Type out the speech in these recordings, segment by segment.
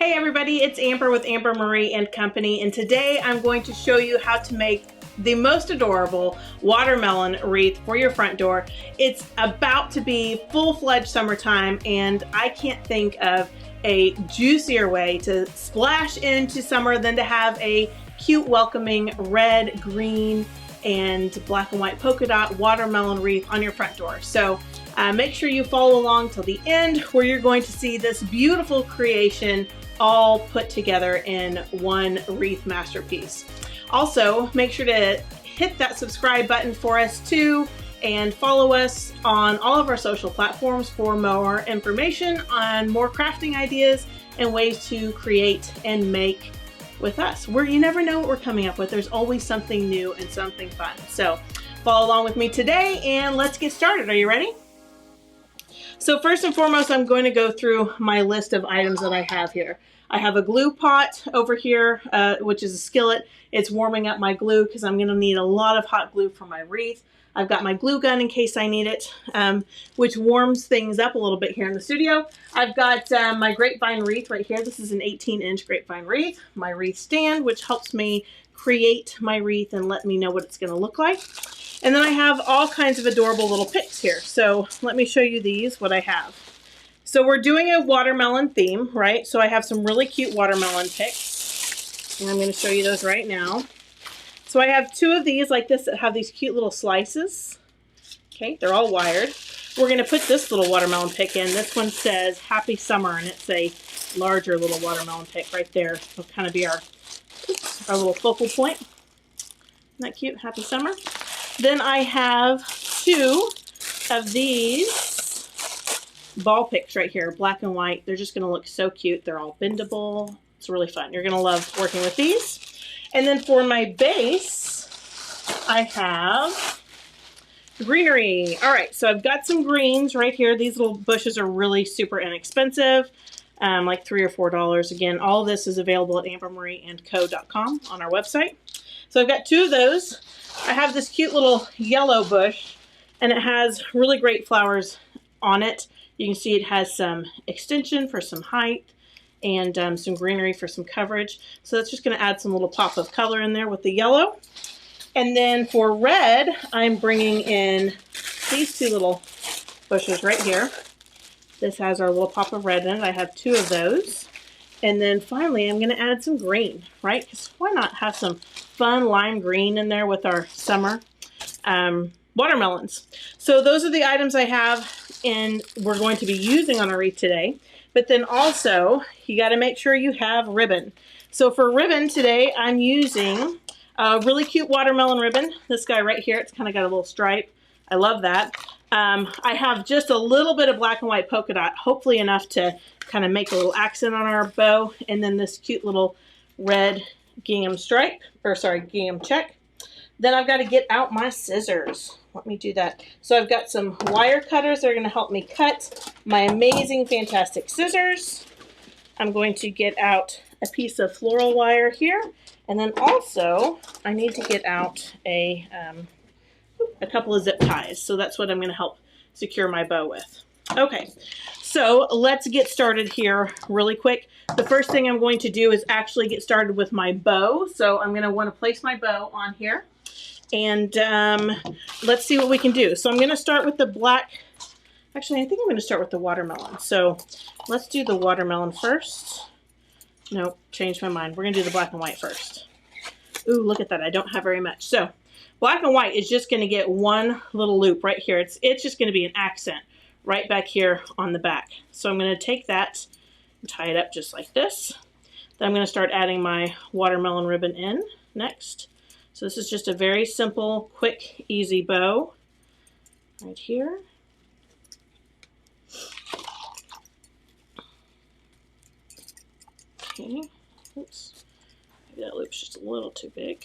Hey everybody, it's Amber with Amber Marie and Company, and today I'm going to show you how to make the most adorable watermelon wreath for your front door. It's about to be full-fledged summertime, and I can't think of a juicier way to splash into summer than to have a cute, welcoming red, green, and black and white polka dot watermelon wreath on your front door. So make sure you follow along till the end, where you're going to see this beautiful creation all put together in one wreath masterpiece. Also, make sure to hit that subscribe button for us too, and follow us on all of our social platforms for more information on more crafting ideas and ways to create and make with us, where you never know what we're coming up with. There's always something new and something fun. So follow along with me today and let's get started. Are you ready? So first and foremost, I'm going to go through my list of items that I have here. I have a glue pot over here, which is a skillet. It's warming up my glue because I'm going to need a lot of hot glue for my wreath. I've got my glue gun in case I need it, which warms things up a little bit here in the studio. I've got my Grapevine Wreath right here. This is an 18-inch Grapevine Wreath. My wreath stand, which helps me create my wreath and let me know what it's going to look like. And then I have all kinds of adorable little picks here. So let me show you these, what I have. So we're doing a watermelon theme, right? So I have some really cute watermelon picks, and I'm going to show you those right now. So I have two of these like this that have these cute little slices. Okay, they're all wired. We're going to put this little watermelon pick in. This one says Happy Summer, and it's a larger little watermelon pick right there. It'll kind of be our little focal point. Isn't that cute? Happy Summer. Then I have two of these ball picks right here, black and white. They're just going to look so cute. They're all bendable. It's really fun. You're going to love working with these. And then for my base, I have greenery. All right, so I've got some greens right here. These little bushes are really super inexpensive, like $3 or $4. Again, all of this is available at ambermarieandco.com on our website. So I've got two of those. I have this cute little yellow bush, and it has really great flowers on it. You can see it has some extension for some height and some greenery for some coverage. So that's just going to add some little pop of color in there with the yellow. And then for red, I'm bringing in these two little bushes right here. This has our little pop of red in it. I have two of those. And then finally, I'm going to add some green, right? Because why not have some fun lime green in there with our summer watermelons. So those are the items I have and we're going to be using on our wreath today. But then also, you got to make sure you have ribbon. So for ribbon today, I'm using a really cute watermelon ribbon. This guy right here, it's kind of got a little stripe. I love that. I have just a little bit of black and white polka dot, hopefully enough to kind of make a little accent on our bow. And then this cute little red gingham stripe, or sorry, gingham check. Then I've got to get out my scissors. Let me do that. So I've got some wire cutters that are going to help me cut my amazing, fantastic scissors. I'm going to get out a piece of floral wire here. And then also, I need to get out a couple of zip ties. So that's what I'm going to help secure my bow with. Okay, so let's get started here really quick. The first thing I'm going to do is actually get started with my bow. So I'm going to want to place my bow on here. And let's see what we can do. So I'm going to start with the black. Actually, I think I'm going to start with the watermelon. So let's do the watermelon first. Nope, changed my mind. We're going to do the black and white first. Ooh, look at that. I don't have very much. So black and white is just going to get one little loop right here. It's just going to be an accent right back here on the back. So I'm going to take that and tie it up just like this. Then I'm going to start adding my watermelon ribbon in next. So this is just a very simple, quick, easy bow right here. Okay, oops, maybe that loop's just a little too big.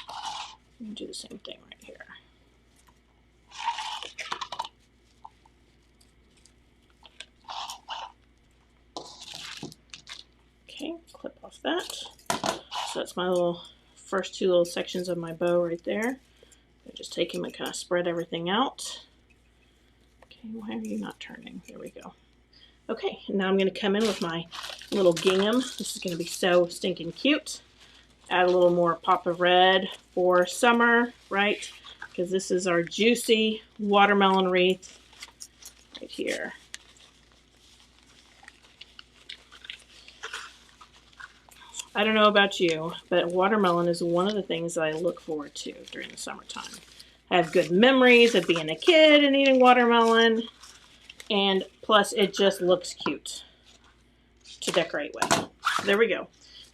I'm going to do the same thing right here. Okay, clip off that. So that's my little first two little sections of my bow right there. I just take them and kind of spread everything out. Okay, why are you not turning? There we go. Okay, now I'm going to come in with my little gingham. This is going to be so stinking cute. Add a little more pop of red for summer, right? Because this is our juicy watermelon wreath right here. I don't know about you, but watermelon is one of the things that I look forward to during the summertime. I have good memories of being a kid and eating watermelon, and plus it just looks cute to decorate with. There we go.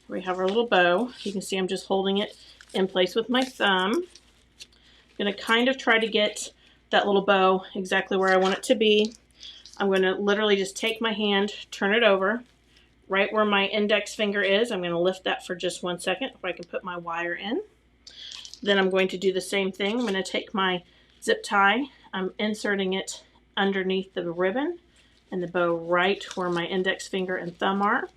We have our little bow. You can see I'm just holding it in place with my thumb. I'm going to kind of try to get that little bow exactly where I want it to be. I'm going to literally just take my hand, turn it over, right where my index finger is. I'm going to lift that for just 1 second so I can put my wire in. Then I'm going to do the same thing. I'm going to take my zip tie. I'm inserting it underneath the ribbon and the bow right where my index finger and thumb are.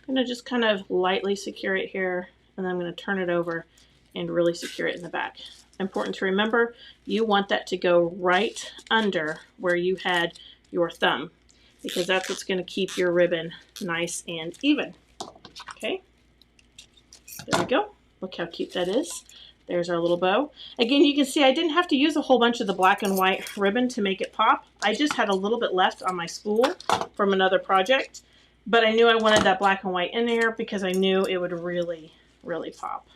I'm going to just kind of lightly secure it here, and then I'm going to turn it over and really secure it in the back. Important to remember, you want that to go right under where you had your thumb, because that's what's going to keep your ribbon nice and even. Okay, there we go. Look how cute that is. There's our little bow. Again, you can see I didn't have to use a whole bunch of the black and white ribbon to make it pop. I just had a little bit left on my spool from another project, but I knew I wanted that black and white in there because I knew it would really, really pop.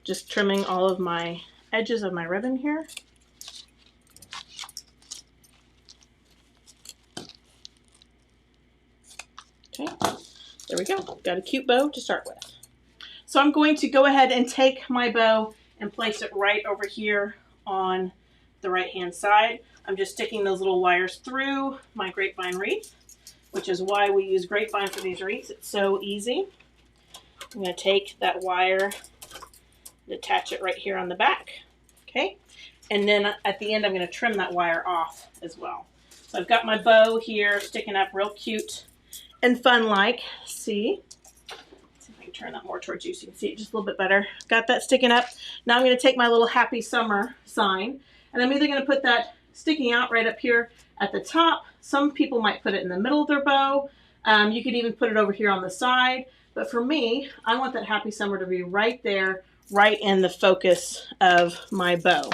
Just trimming all of my edges of my ribbon here. Okay, there we go. Got a cute bow to start with. So I'm going to go ahead and take my bow and place it right over here on the right hand side. I'm just sticking those little wires through my grapevine wreath, which is why we use grapevine for these wreaths. It's so easy. I'm going to take that wire and attach it right here on the back. Okay, and then at the end I'm going to trim that wire off as well. So I've got my bow here sticking up real cute and fun like. See? Let's see if I can turn that more towards you so you can see it just a little bit better. Got that sticking up. Now I'm going to take my little happy summer sign, and I'm either going to put that sticking out right up here at the top. Some people might put it in the middle of their bow. You could even put it over here on the side. But for me, I want that happy summer to be right there, right in the focus of my bow.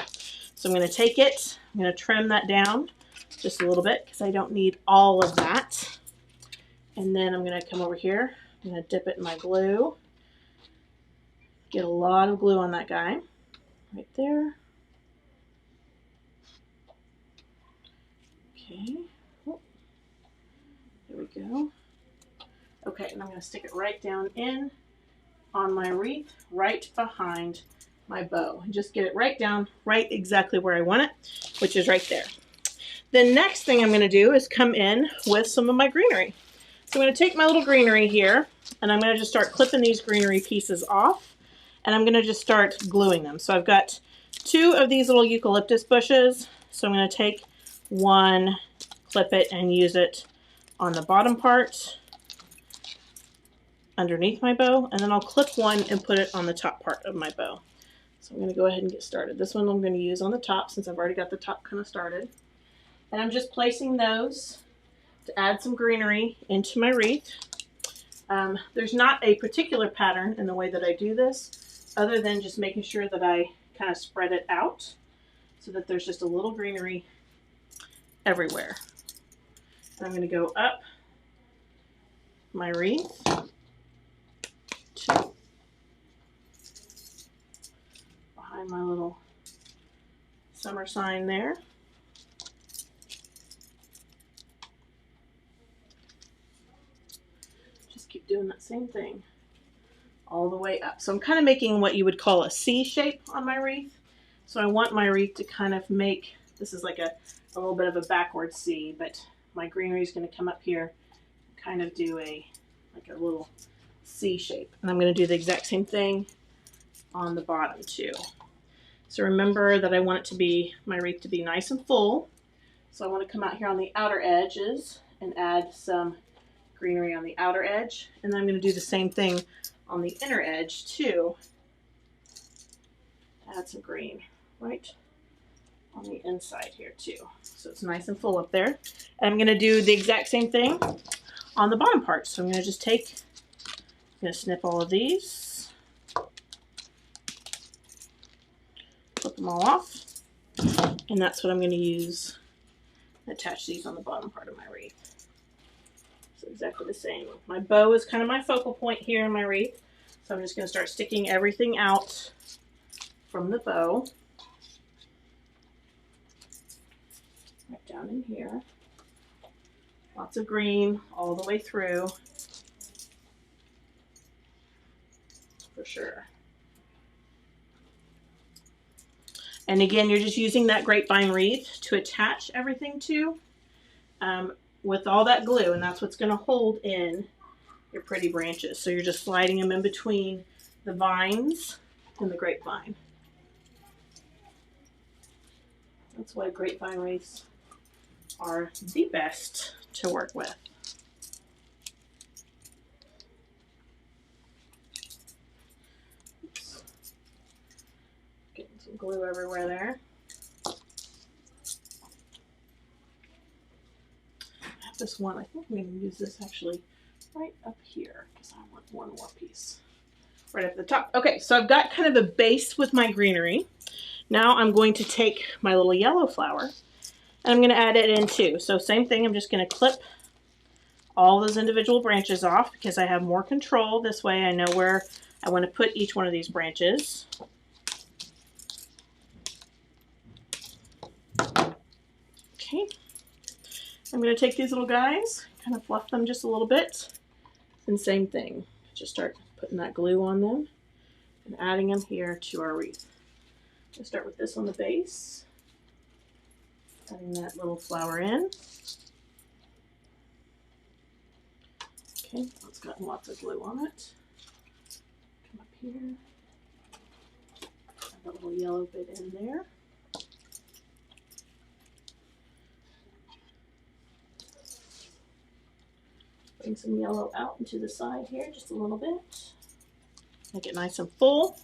So I'm going to take it, I'm going to trim that down just a little bit because I don't need all of that. And then I'm going to come over here, I'm going to dip it in my glue. Get a lot of glue on that guy, right there. Okay, oh, there we go. Okay, and I'm going to stick it right down in on my wreath, right behind my bow. And just get it right down, right exactly where I want it, which is right there. The next thing I'm going to do is come in with some of my greenery. So I'm going to take my little greenery here, and I'm going to just start clipping these greenery pieces off, and I'm going to just start gluing them. So I've got 2 of these little eucalyptus bushes, so I'm going to take one, clip it, and use it on the bottom part underneath my bow, and then I'll clip one and put it on the top part of my bow. So I'm going to go ahead and get started. This one I'm going to use on the top since I've already got the top kind of started. And I'm just placing those to add some greenery into my wreath. There's not a particular pattern in the way that I do this, other than just making sure that I kind of spread it out so that there's just a little greenery everywhere. And I'm going to go up my wreath to behind my little summer sign there. Just keep doing that same thing all the way up. So I'm kind of making what you would call a C shape on my wreath. So I want my wreath to kind of make, this is like a little bit of a backward C, but my greenery is going to come up here, kind of do like a little C shape. And I'm going to do the exact same thing on the bottom too. So remember that I want it to be, my wreath to be nice and full. So I want to come out here on the outer edges and add some greenery on the outer edge. And then I'm going to do the same thing on the inner edge too. Add some green right on the inside here too. So it's nice and full up there. And I'm going to do the exact same thing on the bottom part. So I'm going to just I'm going to snip all of these, flip them all off, and that's what I'm going to use to attach these on the bottom part of my wreath. So exactly the same. My bow is kind of my focal point here in my wreath. So I'm just going to start sticking everything out from the bow. Right down in here. Lots of green all the way through. For sure. And again, you're just using that grapevine wreath to attach everything to with all that glue, and that's what's going to hold in your pretty branches. So you're just sliding them in between the vines and the grapevine. That's why grapevine wreaths are the best to work with. Oops. Getting some glue everywhere there. I have this one, I think I'm going to use this actually right up here because I want one more piece. Right up at the top. Okay, so I've got kind of a base with my greenery. Now I'm going to take my little yellow flower and I'm going to add it in too. So same thing, I'm just going to clip all those individual branches off because I have more control. This way I know where I want to put each one of these branches. Okay, I'm going to take these little guys, kind of fluff them just a little bit, and same thing. Just start putting that glue on them and adding them here to our wreath. We'll start with this on the base, adding that little flower in. Okay, it's got lots of glue on it. Come up here, add that little yellow bit in there. Bring some yellow out into the side here just a little bit. Make it nice and full.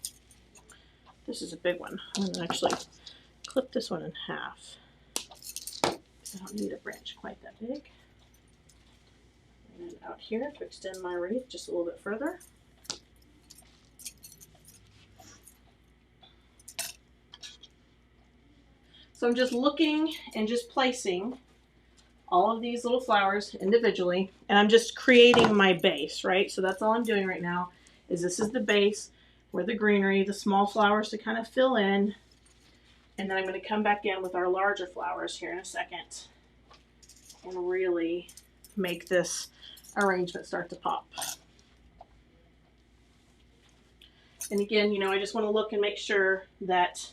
This is a big one. I'm going to actually clip this one in half. I don't need a branch quite that big. And out here to extend my wreath just a little bit further. So I'm just looking and just placing all of these little flowers individually, and I'm just creating my base, right? So that's all I'm doing right now, is this is the base where the greenery, the small flowers to kind of fill in, and then I'm going to come back in with our larger flowers here in a second and really make this arrangement start to pop. And again, you know, I just want to look and make sure that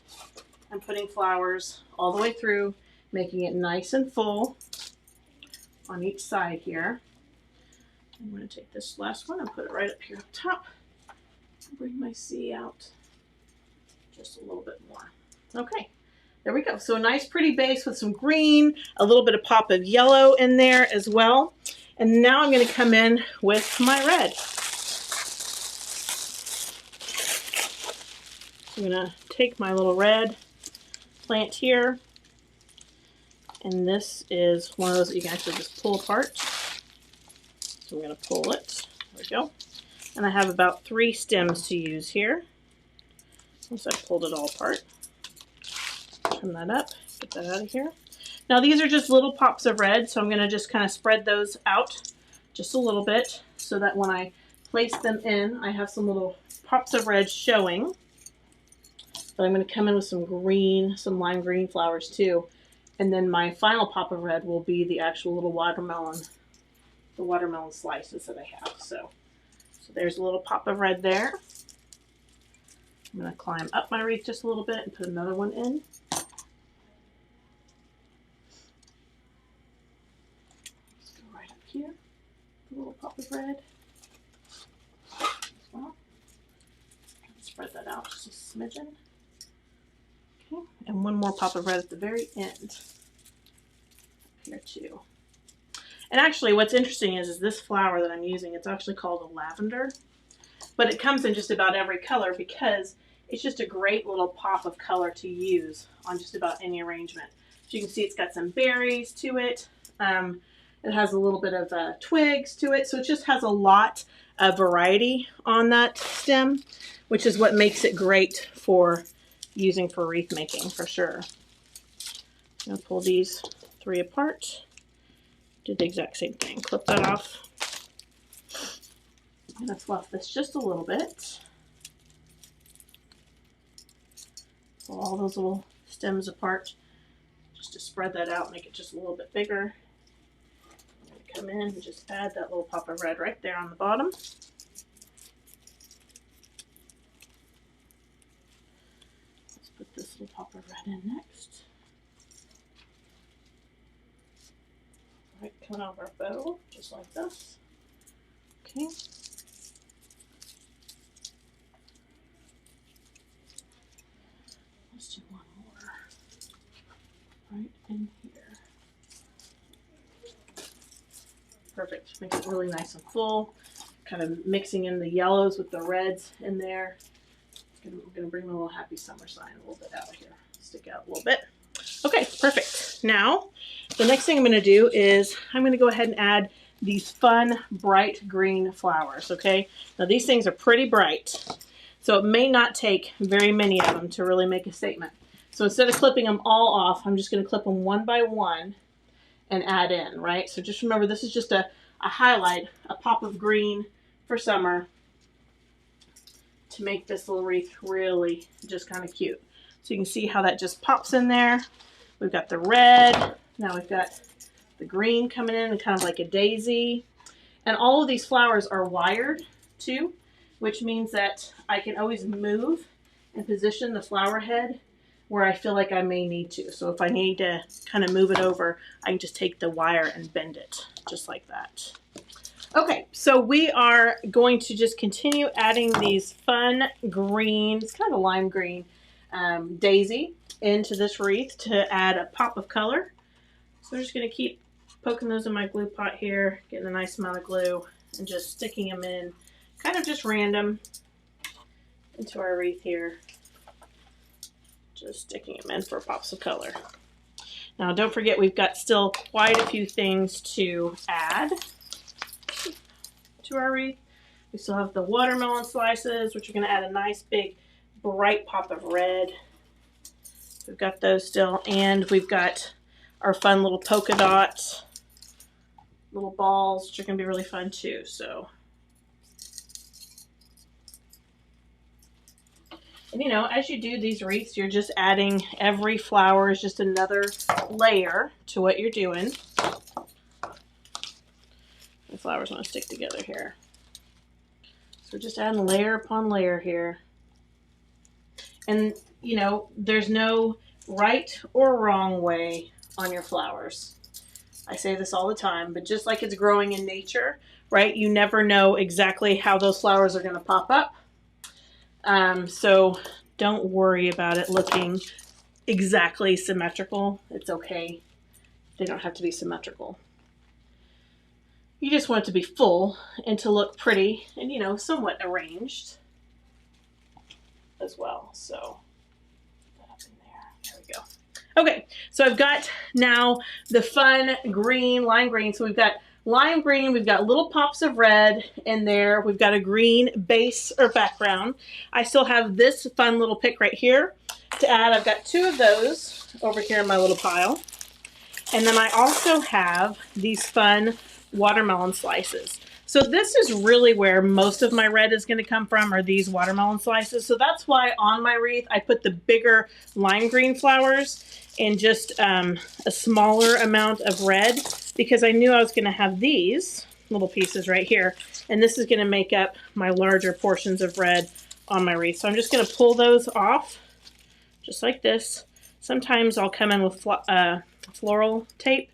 I'm putting flowers all the way through, making it nice and full on each side here. I'm going to take this last one and put it right up here up top. Bring my C out just a little bit more. Okay, there we go. So a nice pretty base with some green, a little bit of pop of yellow in there as well. And now I'm going to come in with my red. I'm going to take my little red plant here, and this is one of those that you can actually just pull apart. So I'm going to pull it. There we go. And I have about 3 stems to use here. Once I've pulled it all apart, trim that up, get that out of here. Now these are just little pops of red, so I'm going to just kind of spread those out just a little bit so that when I place them in, I have some little pops of red showing. But I'm going to come in with some green, some lime green flowers too. And then my final pop of red will be the actual little watermelon, the watermelon slices that I have. So there's a little pop of red there. I'm going to climb up my wreath just a little bit and put another one in. Let's go right up here. A little pop of red as well. Spread that out just a smidgen. Okay, and one more pop of red at the very end. Here too. And actually what's interesting is this flower that I'm using, it's actually called a lavender. But it comes in just about every color because it's just a great little pop of color to use on just about any arrangement. So you can see it's got some berries to it. It has a little bit of twigs to it. So it just has a lot of variety on that stem, which is what makes it great for using for wreath making for sure. I'm going to pull these 3 apart. Did the exact same thing. Clip that off. I'm going to fluff this just a little bit. Pull all those little stems apart just to spread that out, make it just a little bit bigger. I'm going to come in and just add that little pop of red right there on the bottom. Let's put this little pop of red in next. Right, coming out of our bow, just like this. Okay. Let's do one more right in here. Perfect. Makes it really nice and full. Kind of mixing in the yellows with the reds in there. We're going to bring the little happy summer sign a little bit out of here. Stick out a little bit. Okay, perfect. Now, the next thing I'm going to do is I'm going to go ahead and add these fun, bright green flowers, okay? Now, these things are pretty bright, so it may not take very many of them to really make a statement. So instead of clipping them all off, I'm just going to clip them one by one and add in, right? So just remember, this is just a highlight, a pop of green for summer to make this little wreath really just kind of cute. So you can see how that just pops in there. We've got the red, now we've got the green coming in and kind of like a daisy. And all of these flowers are wired too, which means that I can always move and position the flower head where I feel like I may need to. So if I need to kind of move it over, I can just take the wire and bend it just like that. Okay, so we are going to just continue adding these fun green, it's kind of a lime green, daisy into this wreath to add a pop of color. So I'm just going to keep poking those in my glue pot here, getting a nice amount of glue, and just sticking them in kind of just random into our wreath here. Just sticking them in for pops of color. Now don't forget, we've got still quite a few things to add to our wreath. We still have the watermelon slices, which are going to add a nice big bright pop of red. We've got those still, and we've got our fun little polka dot little balls, which are going to be really fun too. So, and you know, as you do these wreaths, you're just adding, every flower is just another layer to what you're doing. The flowers want to stick together here. So just adding layer upon layer here. And, you know, there's no right or wrong way on your flowers. I say this all the time, but just like it's growing in nature, right? You never know exactly how those flowers are going to pop up. So don't worry about it looking exactly symmetrical. It's okay. They don't have to be symmetrical. You just want it to be full and to look pretty and, you know, somewhat arranged as well. So put that up in there. There we go. Okay, so I've got now the fun green, lime green. So we've got lime green, we've got little pops of red in there. We've got a green base or background. I still have this fun little pick right here to add. I've got 2 of those over here in my little pile. And then I also have these fun watermelon slices. So this is really where most of my red is going to come from, are these watermelon slices. So that's why on my wreath I put the bigger lime green flowers and just a smaller amount of red, because I knew I was going to have these little pieces right here, and this is going to make up my larger portions of red on my wreath. So I'm just going to pull those off just like this. Sometimes I'll come in with floral tape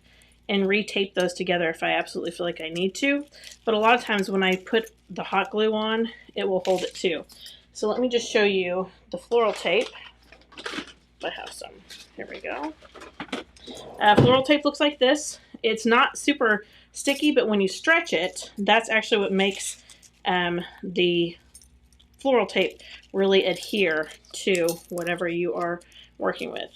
and retape those together if I absolutely feel like I need to. But a lot of times when I put the hot glue on, it will hold it too. So let me just show you the floral tape. I have some. Here we go. Floral tape looks like this. It's not super sticky, but when you stretch it, that's actually what makes the floral tape really adhere to whatever you are working with.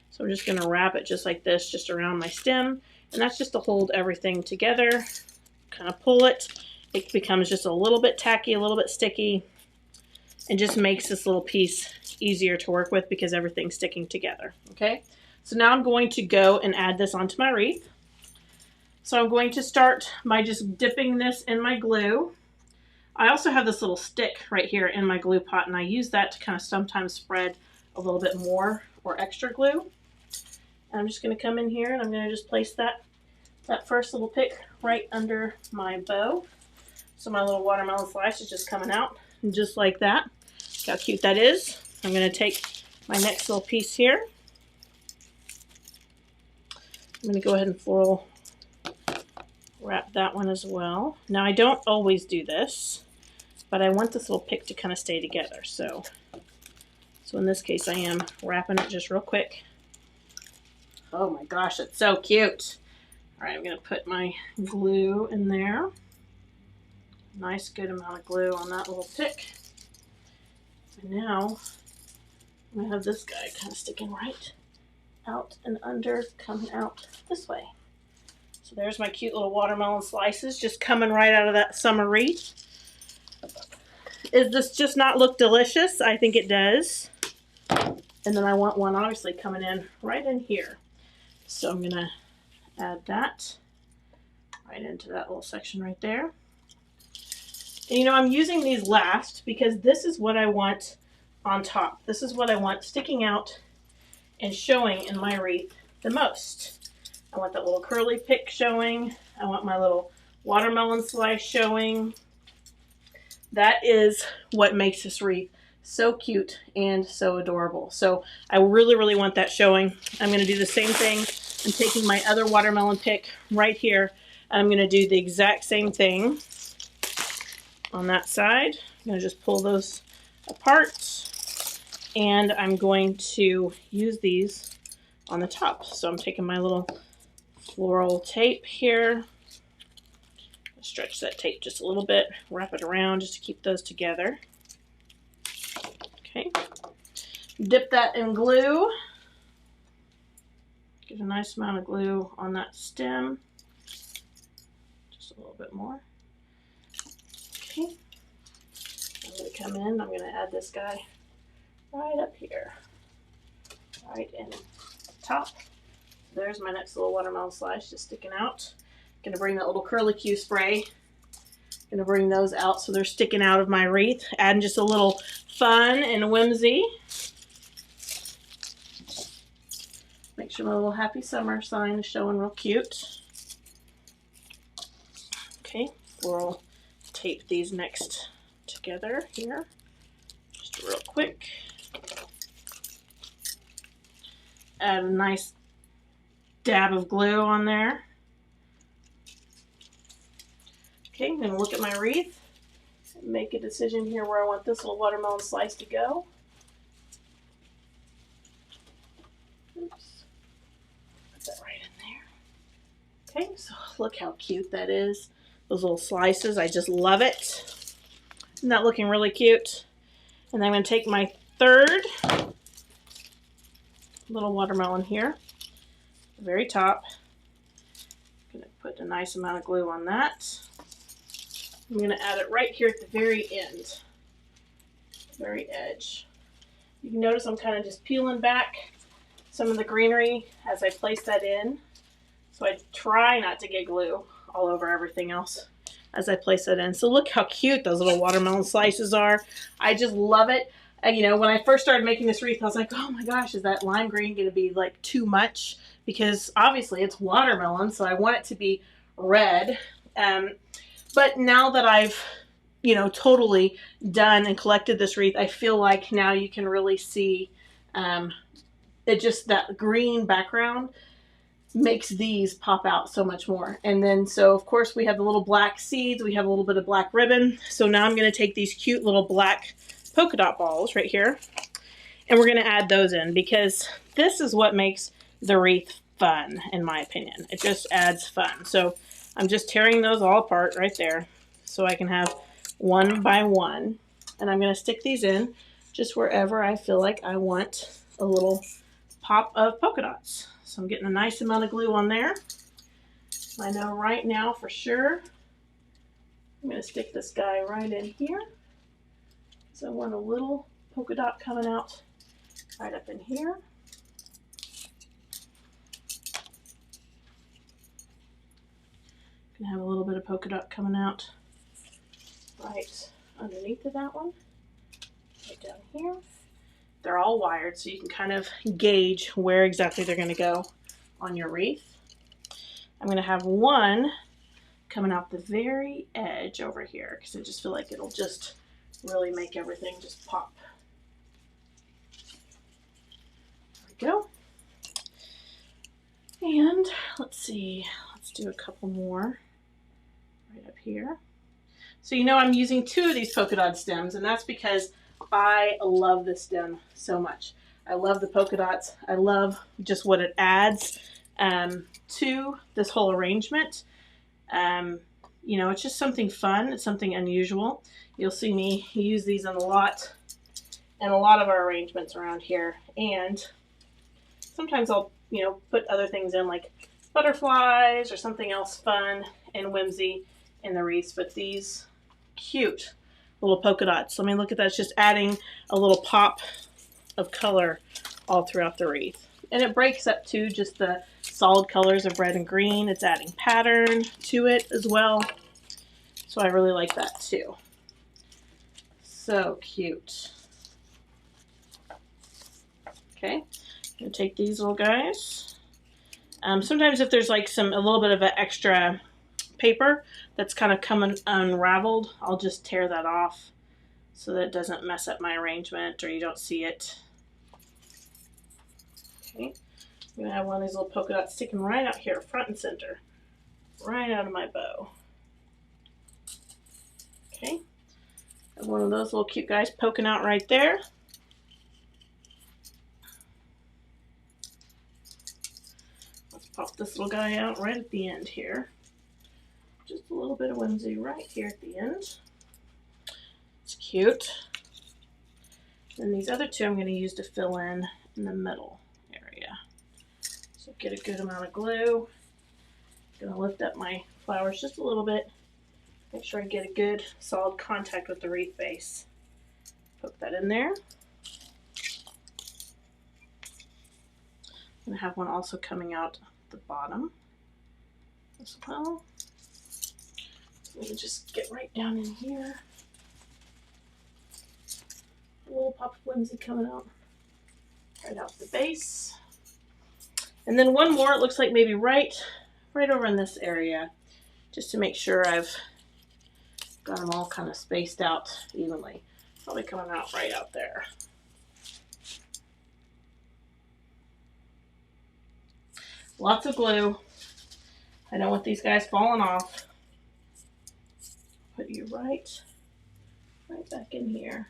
So I'm just going to wrap it just like this, just around my stem. And that's just to hold everything together. Kind of pull it. It becomes just a little bit tacky, a little bit sticky. And just makes this little piece easier to work with because everything's sticking together. Okay, so now I'm going to go and add this onto my wreath. So I'm going to start by just dipping this in my glue. I also have this little stick right here in my glue pot, and I use that to kind of sometimes spread a little bit more or extra glue. And I'm just going to come in here and I'm going to just place that first little pick right under my bow. So my little watermelon slice is just coming out, and just like that. Look how cute that is. I'm going to take my next little piece here. I'm going to go ahead and floral wrap that one as well. Now I don't always do this, but I want this little pick to kind of stay together. So in this case I am wrapping it just real quick. Oh my gosh, it's so cute. All right, I'm going to put my glue in there. Nice good amount of glue on that little pick. And now I'm going to have this guy kind of sticking right out and under, coming out this way. So there's my cute little watermelon slices just coming right out of that summer wreath. Does this just not look delicious? I think it does. And then I want one obviously coming in right in here. So I'm going to add that right into that little section right there. And you know, I'm using these last because this is what I want on top. This is what I want sticking out and showing in my wreath the most. I want that little curly pick showing. I want my little watermelon slice showing. That is what makes this wreath so cute and so adorable. So I really, really want that showing. I'm going to do the same thing. I'm taking my other watermelon pick right here. I'm going to do the exact same thing on that side. I'm going to just pull those apart, and I'm going to use these on the top. So I'm taking my little floral tape here, stretch that tape just a little bit, wrap it around just to keep those together. Okay, dip that in glue. Get a nice amount of glue on that stem, just a little bit more. Okay, I'm going to come in, I'm going to add this guy right up here, right in the top. There's my next little watermelon slice just sticking out. Going to bring that little curly Q spray. Going to bring those out so they're sticking out of my wreath, adding just a little fun and whimsy. Make sure my little happy summer sign is showing real cute. Okay, we'll tape these next together here, just real quick. Add a nice dab of glue on there. Okay, I'm going to look at my wreath and make a decision here where I want this little watermelon slice to go. Oops. Put that right in there. Okay, so look how cute that is. Those little slices, I just love it. Isn't that looking really cute? And then I'm going to take my third little watermelon here, the very top. I'm going to put a nice amount of glue on that. I'm going to add it right here at the very end, the very edge. You can notice I'm kind of just peeling back some of the greenery as I place that in. So I try not to get glue all over everything else as I place it in. So look how cute those little watermelon slices are. I just love it. And, you know, when I first started making this wreath, I was like, oh my gosh, is that lime green going to be like too much? Because obviously it's watermelon, so I want it to be red. But now that I've, you know, totally done and collected this wreath, I feel like now you can really see it, just that green background makes these pop out so much more. And then, so of course we have the little black seeds, we have a little bit of black ribbon. So now I'm going to take these cute little black polka dot balls right here, and we're going to add those in because this is what makes the wreath fun, in my opinion. It just adds fun. So I'm just tearing those all apart right there so I can have one by one. and I'm going to stick these in just wherever I feel like I want a little pop of polka dots. So I'm getting a nice amount of glue on there. I know right now for sure I'm going to stick this guy right in here. So I want a little polka dot coming out right up in here. Gonna have a little bit of polka dot coming out right underneath of that one, right down here. They're all wired, so you can kind of gauge where exactly they're gonna go on your wreath. I'm gonna have one coming out the very edge over here because I just feel like it'll just really make everything just pop. There we go. And let's see, let's do a couple more right up here. So you know I'm using 2 of these polka dot stems, and that's because I love this stem so much. I love the polka dots. I love just what it adds to this whole arrangement. You know, it's just something fun. It's something unusual. You'll see me use these in a lot of our arrangements around here. And sometimes I'll, you know, put other things in like butterflies or something else fun and whimsy in the wreaths. But these cute little polka dots, I mean, look at that. It's just adding a little pop of color all throughout the wreath. And it breaks up to just the solid colors of red and green. It's adding pattern to it as well. So I really like that too. So cute. Okay, I'm gonna take these little guys. Sometimes if there's like a little bit of an extra paper that's kind of coming unraveled, I'll just tear that off so that it doesn't mess up my arrangement or you don't see it. Okay, I'm gonna have one of these little polka dots sticking right out here, front and center, right out of my bow. Okay, have one of those little cute guys poking out right there. Let's pop this little guy out right at the end here. Just a little bit of whimsy right here at the end. It's cute. And these other 2 I'm going to use to fill in the middle area. So get a good amount of glue. I'm going to lift up my flowers just a little bit. Make sure I get a good solid contact with the wreath base. Poke that in there. I'm going to have one also coming out the bottom as well. So let me just get right down in here. A little pop of whimsy coming out right out the base. And then one more, it looks like maybe right over in this area, just to make sure I've got them all kind of spaced out evenly. Probably coming out right out there. Lots of glue. I don't want these guys falling off. Put you right back in here.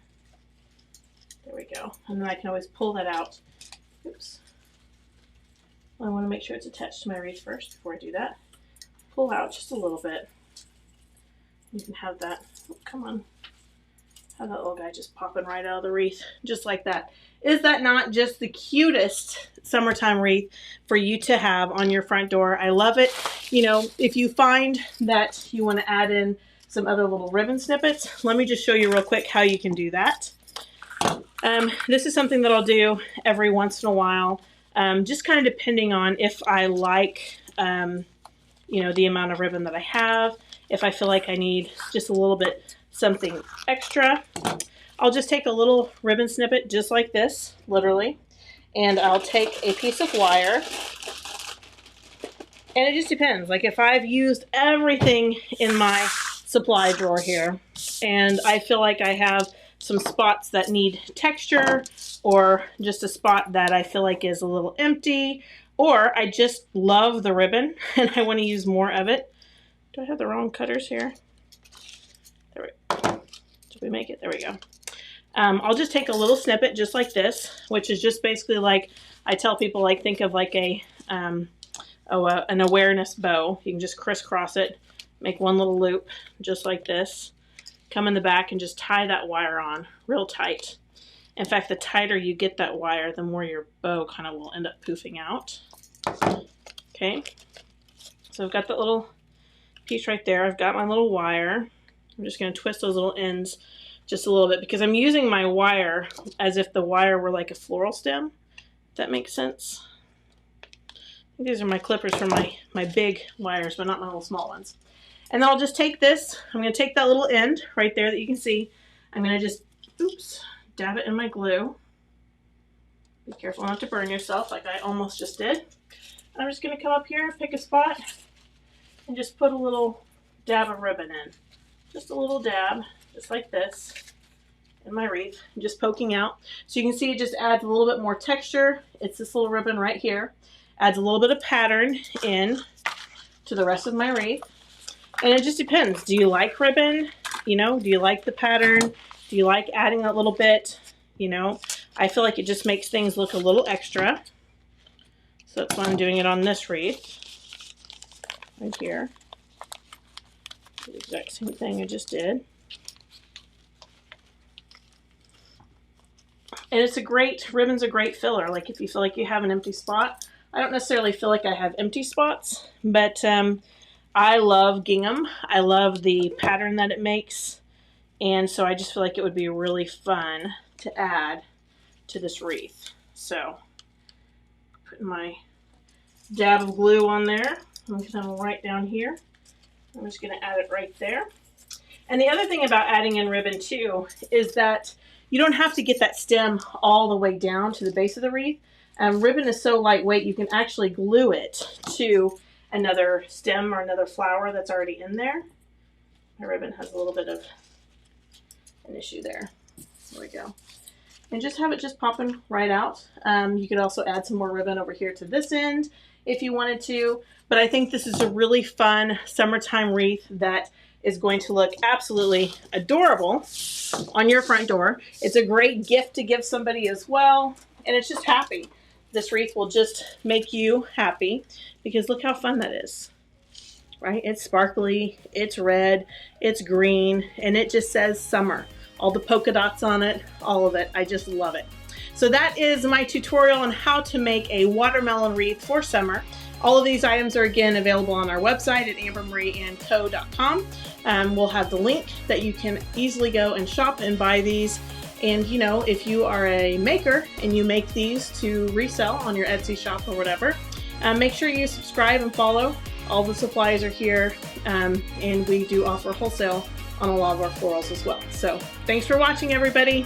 There we go. And then I can always pull that out. Oops. I want to make sure it's attached to my wreath first before I do that. Pull out just a little bit. You can have that, oh, come on. Have that little guy just popping right out of the wreath, just like that. Is that not just the cutest summertime wreath for you to have on your front door? I love it. You know, if you find that you want to add in some other little ribbon snippets, let me just show you real quick how you can do that. This is something that I'll do every once in a while, just kind of depending on if I like, you know, the amount of ribbon that I have. If I feel like I need just a little bit something extra, I'll just take a little ribbon snippet just like this, literally, and I'll take a piece of wire, and it just depends. Like if I've used everything in my supply drawer here and I feel like I have some spots that need texture, or just a spot that I feel like is a little empty, or I just love the ribbon and I want to use more of it. Do I have the wrong cutters here? There we go. Did we make it? There we go. I'll just take a little snippet just like this, which is just basically like, I tell people, like, think of like an awareness bow. You can just crisscross it, make one little loop just like this, come in the back and just tie that wire on real tight. In fact, the tighter you get that wire, the more your bow kind of will end up poofing out. Okay, so I've got that little piece right there. I've got my little wire. I'm just going to twist those little ends just a little bit because I'm using my wire as if the wire were like a floral stem. If that makes sense. I think these are my clippers for my big wires, but not my little small ones. And then I'll just take this. I'm going to take that little end right there that you can see. I'm going to just, oops, dab it in my glue. Be careful not to burn yourself like I almost just did. And I'm just going to come up here, pick a spot, and just put a little dab of ribbon in. Just a little dab, just like this, in my wreath, just poking out. So you can see it just adds a little bit more texture. It's this little ribbon right here. Adds a little bit of pattern in to the rest of my wreath. And it just depends. Do you like ribbon? You know, do you like the pattern? Do you like adding that little bit? You know, I feel like it just makes things look a little extra. So that's why I'm doing it on this wreath. Right here. The exact same thing I just did. And it's a great, ribbon's a great filler. Like if you feel like you have an empty spot. I don't necessarily feel like I have empty spots, but I love gingham. I love the pattern that it makes. And so I just feel like it would be really fun to add to this wreath. So putting my dab of glue on there. I'm going to right down here. I'm just going to add it right there. And the other thing about adding in ribbon too is that you don't have to get that stem all the way down to the base of the wreath. Ribbon is so lightweight you can actually glue it to another stem or another flower that's already in there. My ribbon has a little bit of an issue there. There we go. And just have it just popping right out. You could also add some more ribbon over here to this end if you wanted to. But I think this is a really fun summertime wreath that is going to look absolutely adorable on your front door. It's a great gift to give somebody as well. And it's just happy. This wreath will just make you happy because look how fun that is, right? It's sparkly, it's red, it's green, and it just says summer. All the polka dots on it, all of it. I just love it. So that is my tutorial on how to make a watermelon wreath for summer. All of these items are again available on our website at ambermarieandco.com. We'll have the link that you can easily go and shop and buy these. And you know, if you are a maker and you make these to resell on your Etsy shop or whatever, make sure you subscribe and follow. All the supplies are here, and we do offer wholesale on a lot of our florals as well. So thanks for watching, everybody.